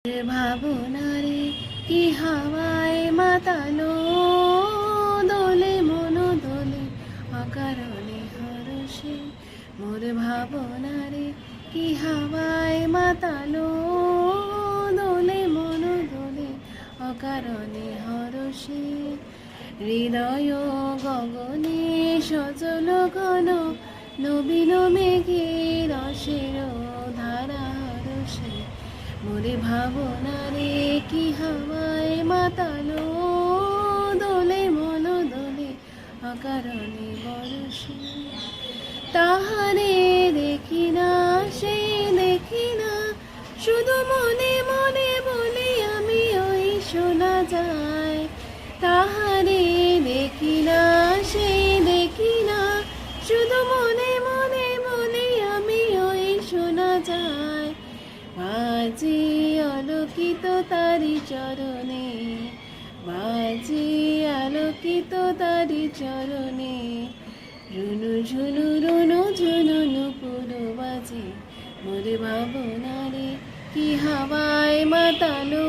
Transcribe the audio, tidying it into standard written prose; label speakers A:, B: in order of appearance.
A: ভাবনারে কি হাওয়ায় মাতালো, দোলে মন দোলে অকারণে হরষে। মোর ভাবনারে কি হাওয়ায় মাতালো, দোলে মন দোলে অকারণে হরষে। হৃদয় গগনে সজল ঘন, নবীন মেঘে রসের ধারা হরষে। মোরে ভাবনারে কি হাওয়ায় মাতালো, দোলে মন দোলে অকারণে বরষে। তাহারে দেখি না সেই দেখি না, শুধু মনে মনে বলি আমি ওই শোনা যায়। তাহারে দেখি না সেই দেখি না, শুধু মনে মনে বলি আমি ওই শোনা যায়। বাজে আলোকিত তারি চরণে, বাজে আলোকিত তারি চরণে। রুনু ঝুনু রুনু ঝুনু নুপুর বাজে। মোরে ভাবনারে কি হাওয়ায় মাতালো,